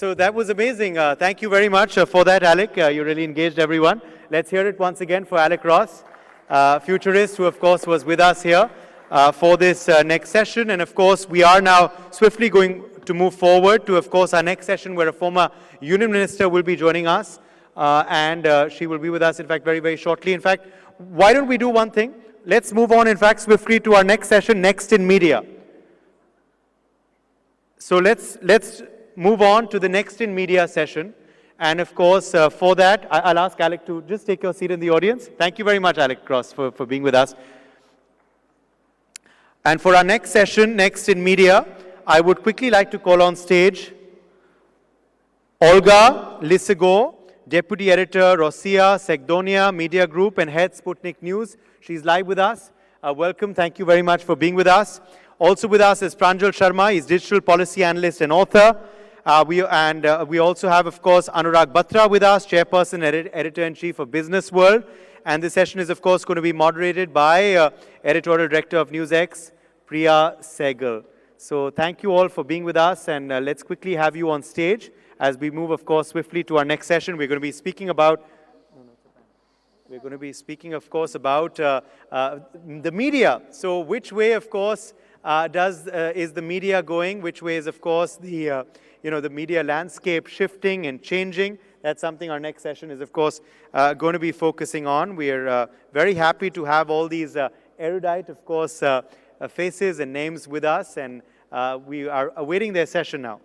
So that was amazing. Thank you very much for that, Alec. You really engaged everyone. Let's hear it once again for Alec Ross, futurist, who, of course, was with us here for this next session. And, of course, we are now swiftly going to move forward to, of course, our next session, where a former union minister will be joining us. And she will be with us, in fact, very, very shortly. In fact, why don't we do one thing? Let's move on, in fact, swiftly to our next session, Next in Media. So let's move on to the Next in Media session. And, of course, for that, I'll ask Alec to just take your seat in the audience. Thank you very much, Alec Cross, for being with us. And for our next session, Next in Media, I would quickly like to call on stage Olga Lisigo, Deputy Editor, Rossiya Segdonia Media Group and Head Sputnik News. She's live with us. Welcome. Thank you very much for being with us. Also with us is Pranjal Sharma. He's Digital Policy Analyst and Author. We also have, of course, Anurag Batra with us, Chairperson, Editor-in-Chief of Business World. And this session is, of course, going to be moderated by Editorial Director of NewsX, Priya Sehgal. So thank you all for being with us, and let's quickly have you on stage as we move, of course, swiftly to our next session. We're going to be speaking about, of course, about the media. So which way, of course, is the media going? Which way is, of course, the the media landscape shifting and changing? That's something our next session is, of course, going to be focusing on. We are very happy to have all these erudite, of course, faces and names with us, and we are awaiting their session now.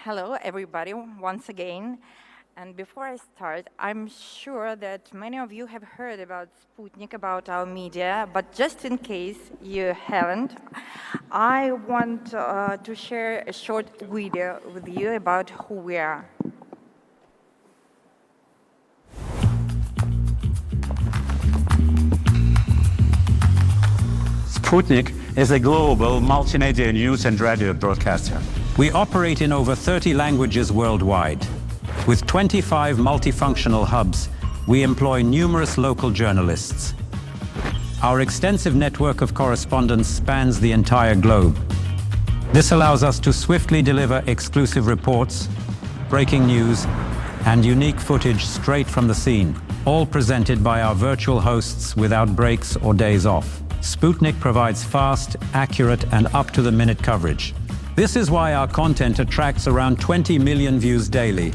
Hello, everybody, once again. And before I start, I'm sure that many of you have heard about Sputnik, about our media, but just in case you haven't, I want to share a short video with you about who we are. Sputnik is a global multimedia news and radio broadcaster. We operate in over 30 languages worldwide. With 25 multifunctional hubs, we employ numerous local journalists. Our extensive network of correspondents spans the entire globe. This allows us to swiftly deliver exclusive reports, breaking news, and unique footage straight from the scene, all presented by our virtual hosts without breaks or days off. Sputnik provides fast, accurate, and up-to-the-minute coverage. This is why our content attracts around 20 million views daily.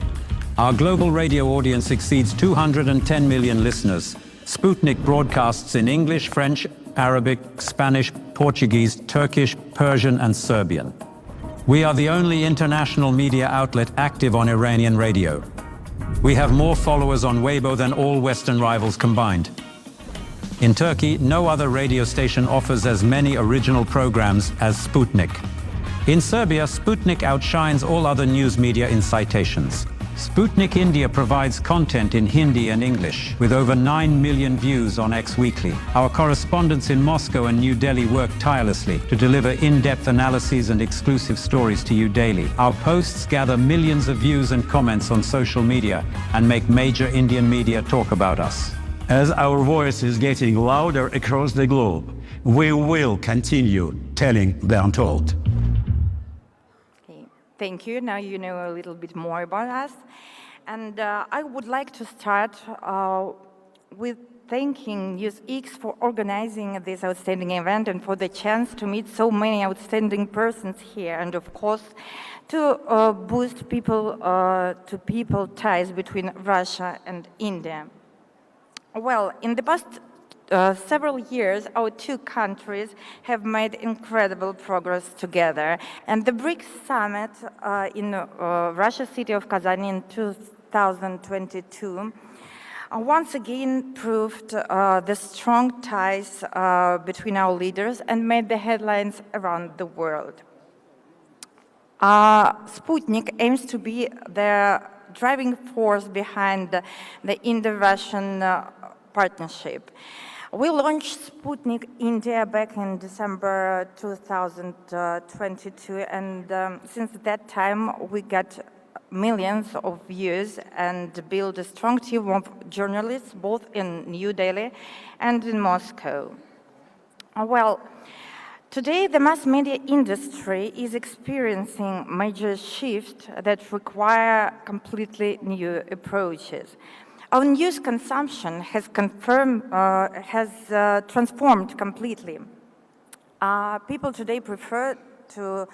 Our global radio audience exceeds 210 million listeners. Sputnik broadcasts in English, French, Arabic, Spanish, Portuguese, Turkish, Persian, and Serbian. We are the only international media outlet active on Iranian radio. We have more followers on Weibo than all Western rivals combined. In Turkey, no other radio station offers as many original programs as Sputnik. In Serbia, Sputnik outshines all other news media in citations. Sputnik India provides content in Hindi and English, with over 9 million views on X Weekly. Our correspondents in Moscow and New Delhi work tirelessly to deliver in-depth analyses and exclusive stories to you daily. Our posts gather millions of views and comments on social media and make major Indian media talk about us. As our voice is getting louder across the globe, we will continue telling the untold. Thank you. Now you know a little bit more about us. And I would like to start with thanking NewsX for organizing this outstanding event and for the chance to meet so many outstanding persons here, and of course to boost people-to-people ties between Russia and India. Well, in the past several years, our two countries have made incredible progress together. And the BRICS summit in Russia's city of Kazan in 2022 once again proved the strong ties between our leaders and made the headlines around the world. Sputnik aims to be the driving force behind the Indo-Russian partnership. We launched Sputnik India back in December 2022, and since that time we got millions of views and build a strong team of journalists both in New Delhi and in Moscow. Well, today the mass media industry is experiencing major shifts that require completely new approaches. Our news consumption has transformed completely. People today prefer to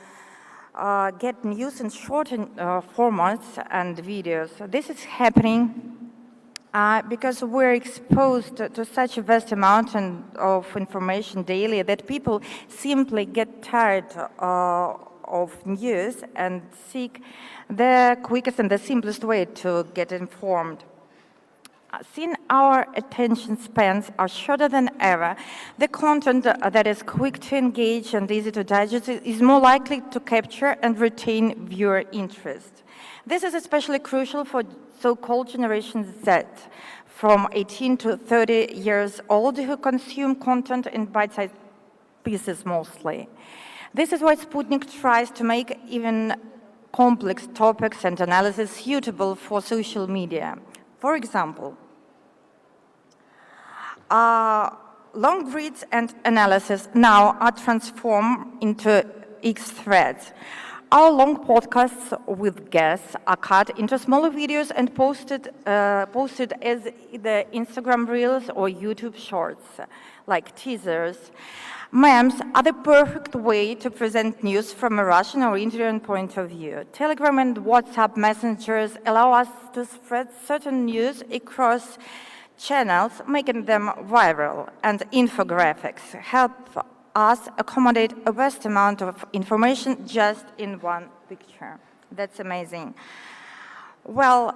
get news in shortened formats and videos. This is happening because we're exposed to such a vast amount of information daily that people simply get tired of news and seek the quickest and the simplest way to get informed. Since our attention spans are shorter than ever, the content that is quick to engage and easy to digest is more likely to capture and retain viewer interest. This is especially crucial for so-called Generation Z, from 18 to 30 years old, who consume content in bite-sized pieces mostly. This is why Sputnik tries to make even complex topics and analysis suitable for social media. For example, long reads and analysis now are transformed into X threads. Our long podcasts with guests are cut into smaller videos and posted as either Instagram Reels or YouTube Shorts, like teasers. Memes are the perfect way to present news from a Russian or Indian point of view. Telegram and WhatsApp messengers allow us to spread certain news across channels, making them viral, and infographics help us accommodate a vast amount of information just in one picture. That's amazing. Well,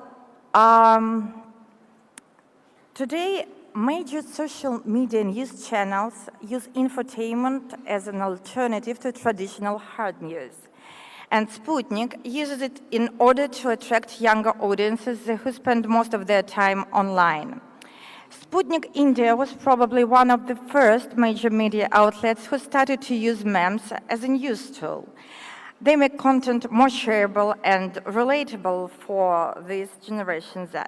today, major social media news channels use infotainment as an alternative to traditional hard news. And Sputnik uses it in order to attract younger audiences who spend most of their time online. Sputnik India was probably one of the first major media outlets who started to use memes as a news tool. They make content more shareable and relatable for this Generation Z.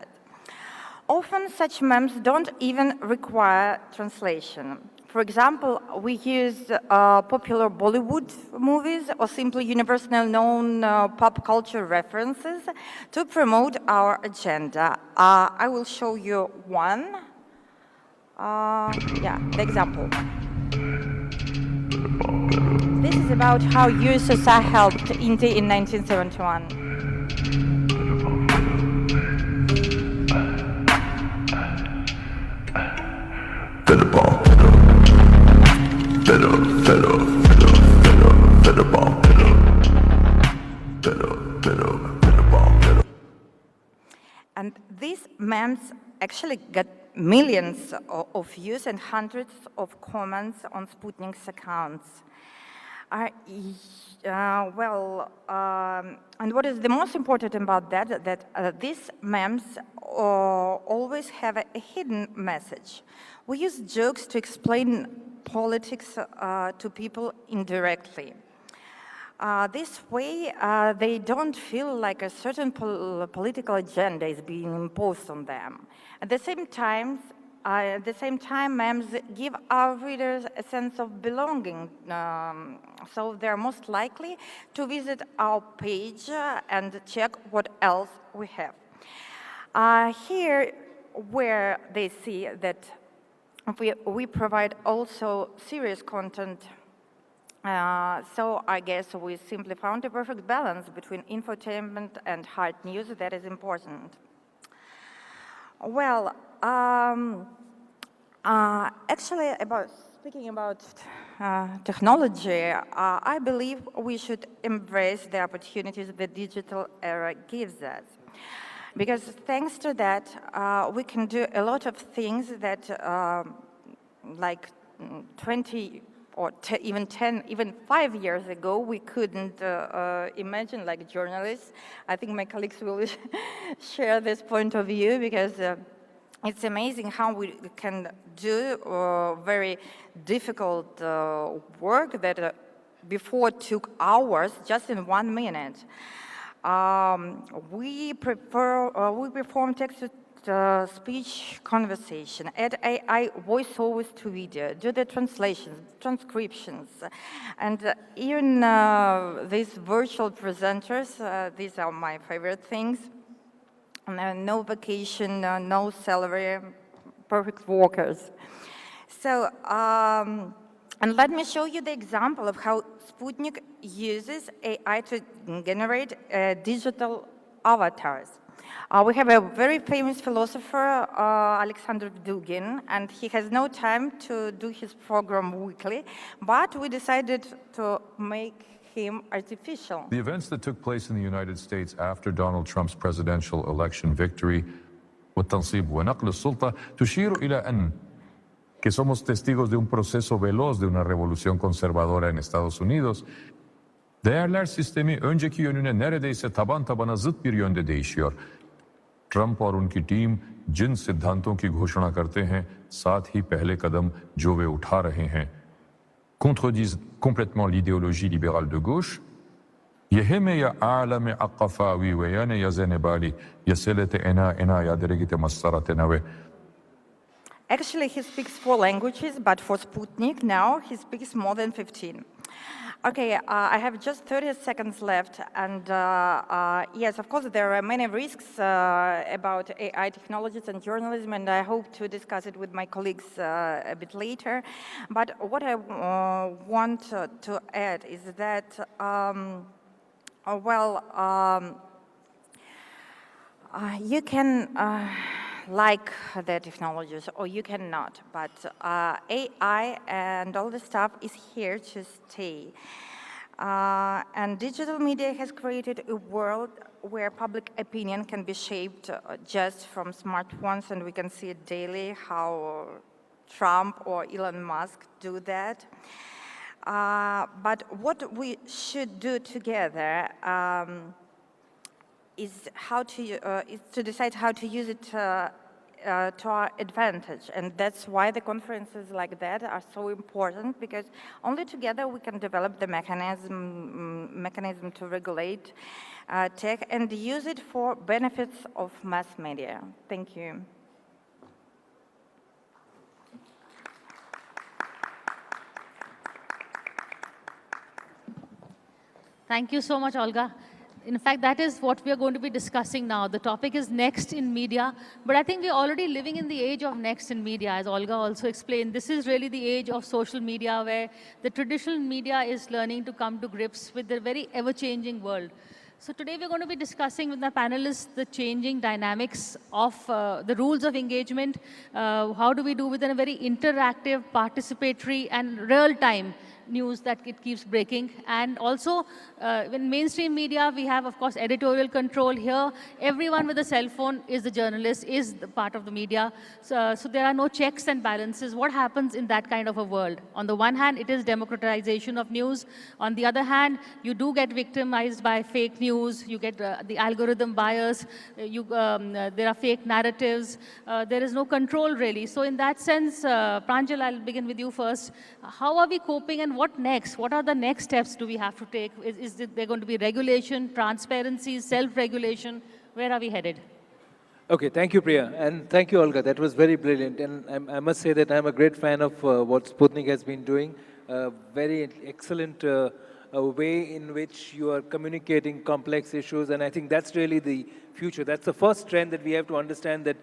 Often such memes don't even require translation. For example, we use popular Bollywood movies or simply universally known pop culture references to promote our agenda. I will show you one. The example. This is about how USSR helped India in 1971. And these memes actually got millions of views and hundreds of comments on Sputnik's accounts. And what is the most important about that these memes always have a hidden message. We use jokes to explain politics to people indirectly. This way, they don't feel like a certain political agenda is being imposed on them. At the same time, memes give our readers a sense of belonging, so they're most likely to visit our page and check what else we have. Here, where they see that we provide also serious content, so I guess we simply found a perfect balance between infotainment and hard news that is important. Well, actually, speaking about technology, I believe we should embrace the opportunities the digital era gives us. Because thanks to that, we can do a lot of things that like 20 or even 10, even 5 years ago, we couldn't imagine, like journalists. I think my colleagues will share this point of view, because it's amazing how we can do very difficult work that before took hours just in 1 minute. We perform text-to-speech conversation, add AI voiceovers to video, do the translations, transcriptions, and even these virtual presenters, these are my favorite things. No vacation, no salary, perfect workers. So, and let me show you the example of how Sputnik uses AI to generate digital avatars. We have a very famous philosopher, Alexander Dugin, and he has no time to do his program weekly, but we decided to make him artificial. The events that took place in the United States after Donald Trump's presidential election victory والتنصيب ونقل السلطة تشير إلى أن que somos testigos de un proceso veloz de una revolución conservadora en Estados Unidos. Değerler sistemi önceki yönüne neredeyse taban tabana zıt bir yönde değişiyor. Trump और उनकी team जिन सिद्धांतों की घोषणा करते हैं, साथ ही पहले कदम जो वे उठा रहे हैं, contredisent complètement l'idéologie libérale de gauche. يهم يا عالم عقفاوي ويانا يا زنبالي يا سلة إنا يا درجة مسارة نوى. Actually, he speaks 4 languages, but for Sputnik now, he speaks more than 15. Okay, I have just 30 seconds left, and yes, of course, there are many risks about AI technologies and journalism, and I hope to discuss it with my colleagues a bit later. But what I want to add is that, you can like the technologies, or you cannot, but AI and all the stuff is here to stay. And digital media has created a world where public opinion can be shaped just from smartphones, and we can see it daily how Trump or Elon Musk do that. But what we should do together is to decide how to use it to our advantage. And that's why the conferences like that are so important, because only together we can develop the mechanism to regulate tech and use it for benefits of mass media. Thank you. Thank you so much, Olga. In fact, that is what we are going to be discussing now. The topic is next in media, but I think we're already living in the age of next in media, as Olga also explained. This is really the age of social media, where the traditional media is learning to come to grips with the very ever-changing world. So today we're going to be discussing with the panelists the changing dynamics of the rules of engagement. How do we do within a very interactive, participatory, and real-time news that it keeps breaking. And also, in mainstream media, we have, of course, editorial control here. Everyone with a cell phone is the journalist, is the part of the media. So there are no checks and balances. What happens in that kind of a world? On the one hand, it is democratization of news. On the other hand, you do get victimized by fake news. You get the algorithm bias. There are fake narratives. There is no control, really. So in that sense, Pranjal, I'll begin with you first. How are we coping, and what next? What are the next steps do we have to take? Is there going to be regulation, transparency, self-regulation? Where are we headed? Okay, thank you, Priya. And thank you, Olga. That was very brilliant. And I must say that I'm a great fan of what Sputnik has been doing. Very excellent way in which you are communicating complex issues. And I think that's really the future. That's the first trend that we have to understand, that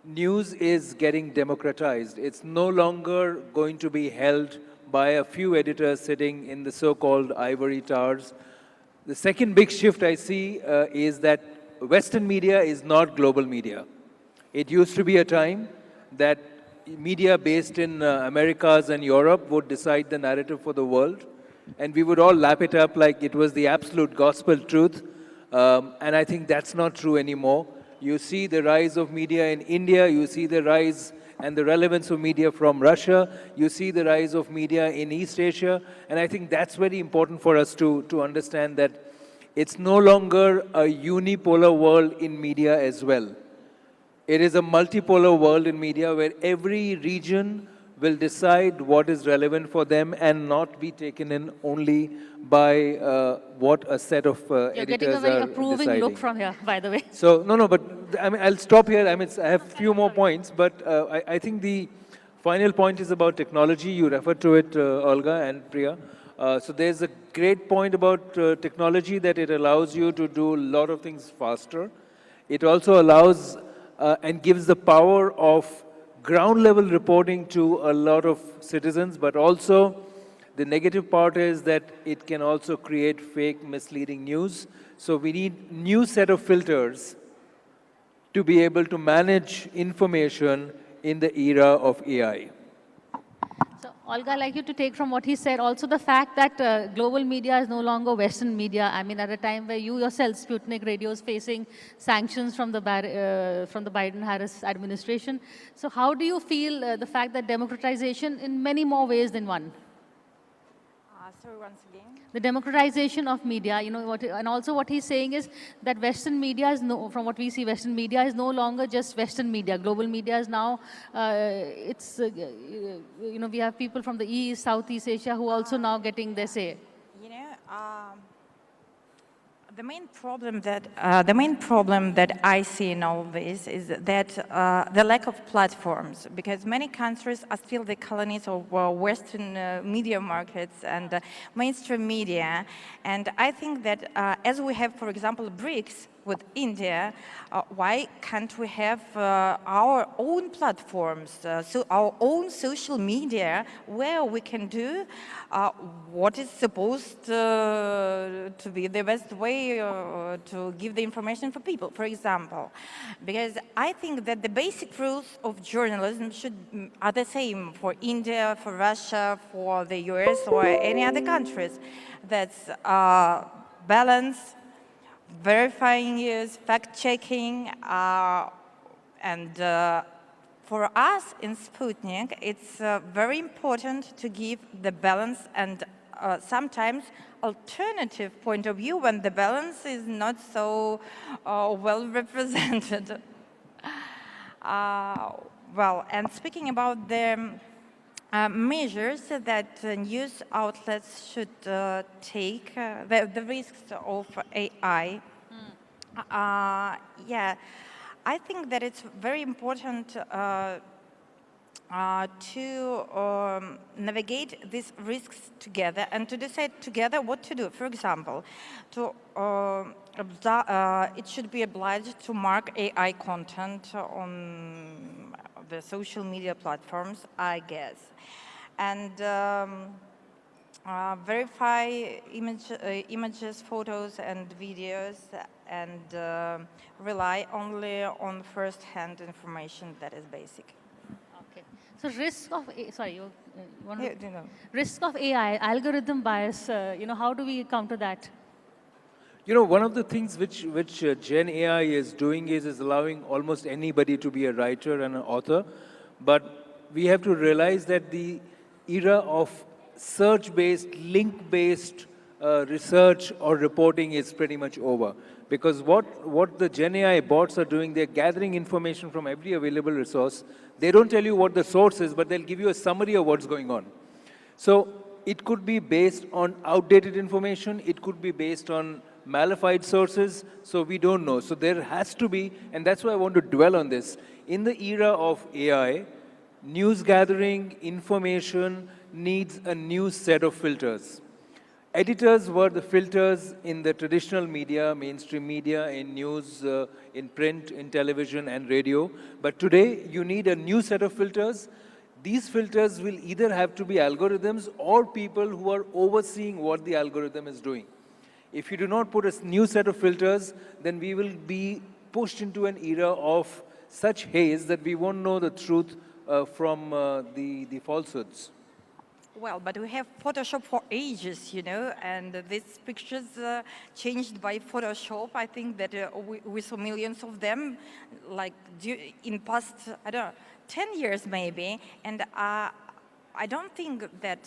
news is getting democratized. It's no longer going to be held by a few editors sitting in the so-called ivory towers. The second big shift I see is that Western media is not global media. It used to be a time that media based in Americas and Europe would decide the narrative for the world, and we would all lap it up like it was the absolute gospel truth. And I think that's not true anymore. You see the rise of media in India, you see the rise and the relevance of media from Russia, you see the rise of media in East Asia, and I think that's very important for us to understand that it's no longer a unipolar world in media as well. It is a multipolar world in media where every region will decide what is relevant for them and not be taken in only by what a set of You're editors getting a very are approving deciding. look from here, by the way. So, no, but I mean, I'll stop here. I mean, I have a few more points, but I think the final point is about technology. You referred to it, Olga and Priya. So there's a great point about technology that it allows you to do a lot of things faster. It also allows and gives the power of ground level reporting to a lot of citizens, but also the negative part is that it can also create fake, misleading news. So we need new set of filters to be able to manage information in the era of AI. So, Olga, I'd like you to take from what he said, also the fact that global media is no longer Western media. I mean, at a time where you yourself, Sputnik Radio, is facing sanctions from the Biden-Harris administration. So how do you feel the fact that democratization in many more ways than one? Sorry, once again. The democratization of media, you know, and also what he's saying is that Western media is from what we see, Western media is no longer just Western media. Global media is now, you know, we have people from the East, Southeast Asia who also now getting their say. You know, the main problem that I see in all this is that the lack of platforms, because many countries are still the colonies of Western media markets and mainstream media, and I think that as we have, for example, BRICS with India, why can't we have our own platforms, so our own social media, where we can do what is supposed to be the best way to give the information for people, for example. Because I think that the basic rules of journalism are the same for India, for Russia, for the US, or any other countries. That's balance, verifying news, fact-checking, and for us in Sputnik, it's very important to give the balance and sometimes alternative point of view when the balance is not so well represented. Well, and speaking about the measures that news outlets should take, the risks of AI. Yeah, I think that it's very important to navigate these risks together and to decide together what to do. For example, it should be obliged to mark AI content on the social media platforms, I guess, and verify images, photos, and videos, and rely only on first-hand information that is basic. Okay. So risk of sorry, you want to, You know. risk of AI, algorithm bias. You know, how do we counter that? You know, one of the things which Gen AI is doing is allowing almost anybody to be a writer and an author, but we have to realize that the era of search-based, link-based research or reporting is pretty much over. Because what the Gen AI bots are doing, they're gathering information from every available resource. They don't tell you what the source is, but they'll give you a summary of what's going on. So it could be based on outdated information. It could be based on malified sources, so we don't know. So there has to be, and that's why I want to dwell on this, in the era of AI, news gathering, information needs a new set of filters. Editors were the filters in the traditional media, mainstream media, in news, in print, in television and radio. But today, you need a new set of filters. These filters will either have to be algorithms or people who are overseeing what the algorithm is doing. If you do not put a new set of filters, then we will be pushed into an era of such haze that we won't know the truth from the falsehoods. Well, but we have Photoshop for ages, you know, and these pictures changed by Photoshop. I think that we saw millions of them, like in past, I don't know, 10 years maybe, and I don't think that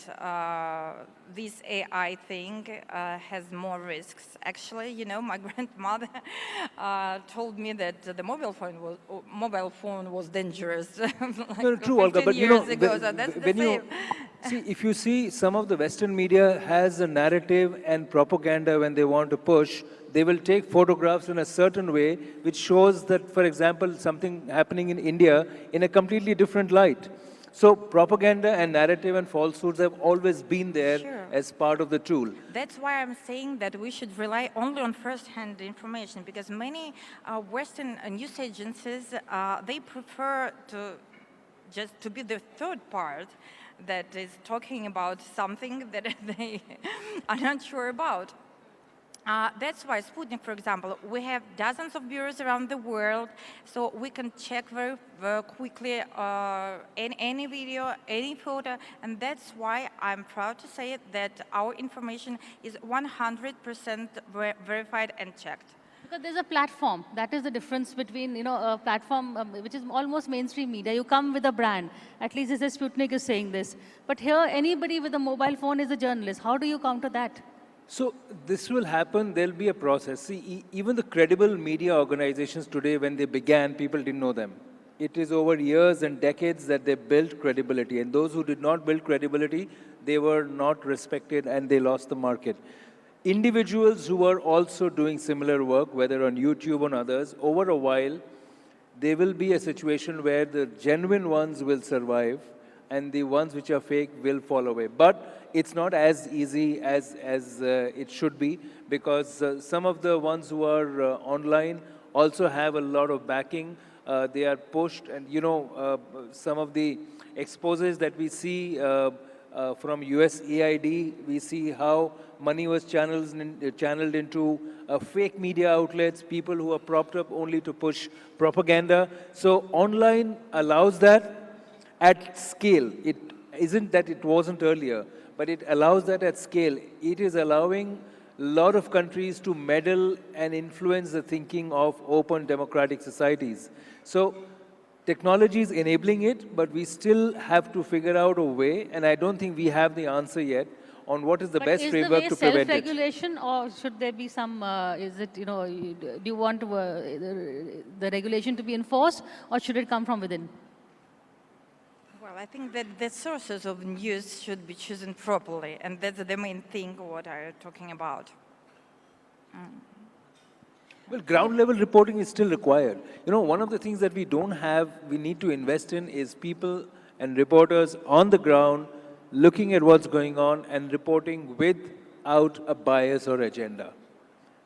this AI thing has more risks. Actually, you know, my grandmother told me that the mobile phone was dangerous like No, true, 15 Olga, but years ago. So that's the when same. see, if you see some of the Western media has a narrative and propaganda when they want to push, they will take photographs in a certain way, which shows that, for example, something happening in India in a completely different light. So propaganda and narrative and falsehoods have always been there Sure. as part of the tool. That's why I'm saying that we should rely only on first-hand information, because many Western news agencies, they prefer to just to be the third part that is talking about something that they are not sure about. That's why Sputnik, for example, we have dozens of bureaus around the world, so we can check very, very quickly any video, any photo, and that's why I'm proud to say that our information is 100% verified and checked. Because there's a platform. That is the difference between, you know, a platform which is almost mainstream media. You come with a brand. At least this is Sputnik is saying this. But here, anybody with a mobile phone is a journalist. How do you counter that? So this will happen, there'll be a process. See, even the credible media organizations today, when they began, people didn't know them. It is over years and decades that they built credibility. And those who did not build credibility, they were not respected and they lost the market. Individuals who are also doing similar work, whether on YouTube or others, over a while, there will be a situation where the genuine ones will survive and the ones which are fake will fall away. But it's not as easy as it should be, because some of the ones who are online also have a lot of backing. They are pushed, and you know, some of the exposes that we see from USAID, we see how money was channeled into fake media outlets, people who are propped up only to push propaganda. So online allows that at scale. It isn't that it wasn't earlier, but it allows that at scale. It is allowing a lot of countries to meddle and influence the thinking of open democratic societies. So technology is enabling it, but we still have to figure out a way, and I don't think we have the answer yet on what is the best framework to prevent it. Is the way self-regulation, or should there be some, is it, you know, do you want the regulation to be enforced, or should it come from within? Well, I think that the sources of news should be chosen properly, and that's the main thing what I'm talking about. Well, ground level reporting is still required. You know, one of the things that we don't have, we need to invest in, is people and reporters on the ground looking at what's going on and reporting without a bias or agenda.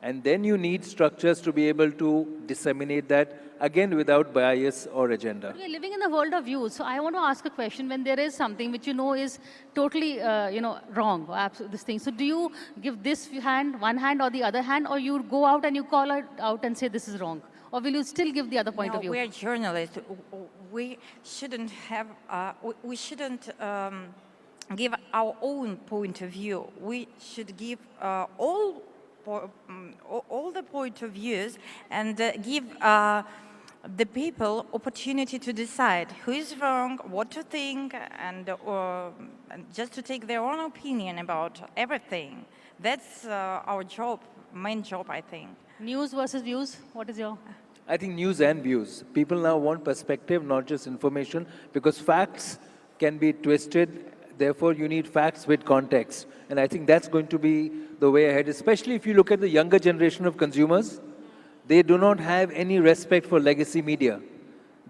And then you need structures to be able to disseminate that, again, without bias or agenda. We're living in a world of views. So I want to ask a question. When there is something which you know is totally, you know, wrong, this thing. So do you give this hand, one hand, or the other hand, or you go out and you call it out and say this is wrong? Or will you still give the other point of view? We're journalists. We shouldn't have, we shouldn't give our own point of view. We should give all the point of views and give the people opportunity to decide who is wrong, what to think, and just to take their own opinion about everything. That's our job, main job, I think. News versus views, what is your? I think news and views. People now want perspective, not just information, because facts can be twisted. Therefore, you need facts with context. And I think that's going to be the way ahead, especially if you look at the younger generation of consumers. They do not have any respect for legacy media.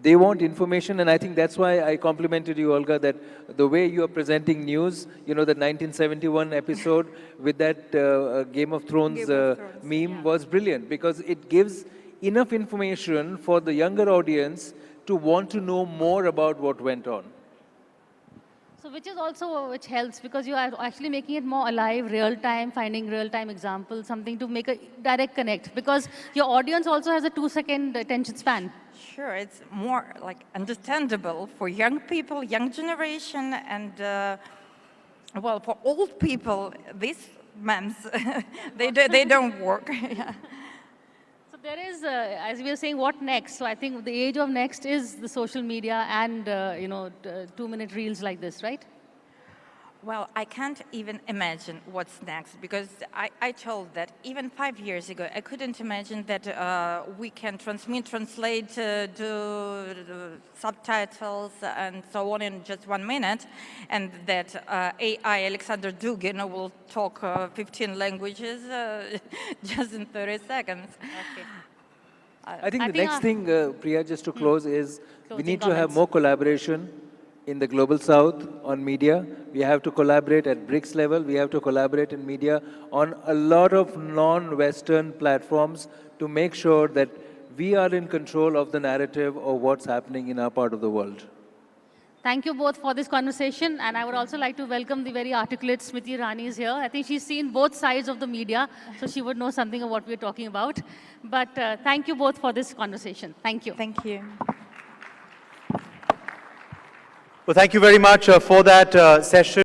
They want information, and I think that's why I complimented you, Olga, that the way you are presenting news, you know, the 1971 episode with that Game of Thrones meme was brilliant, because it gives enough information for the younger audience to want to know more about what went on. So which helps, because you are actually making it more alive, real time, finding real time examples, something to make a direct connect, because your audience also has a 2-second attention span. Sure, it's more like understandable for young people, young generation, and well, for old people, these months, they don't work. Yeah. So there is, as we were saying, what next? So I think the age of next is the social media and, you know, 2-minute reels like this, right? Well, I can't even imagine what's next because I told that even 5 years ago, I couldn't imagine that we can transmit, translate, do subtitles and so on in just 1 minute, and that AI Alexander Dugin will talk 15 languages just in 30 seconds. Okay. I think the next thing, Priya, just to close, is we Closing need to have comments. more collaboration in the global south on media. We have to collaborate at BRICS level. We have to collaborate in media on a lot of non-Western platforms to make sure that we are in control of the narrative of what's happening in our part of the world. Thank you both for this conversation, and I would also like to welcome the very articulate Smriti Irani is here. I think she's seen both sides of the media, so she would know something of what we're talking about. But thank you both for this conversation. Thank you. Thank you. Well, thank you very much for that session.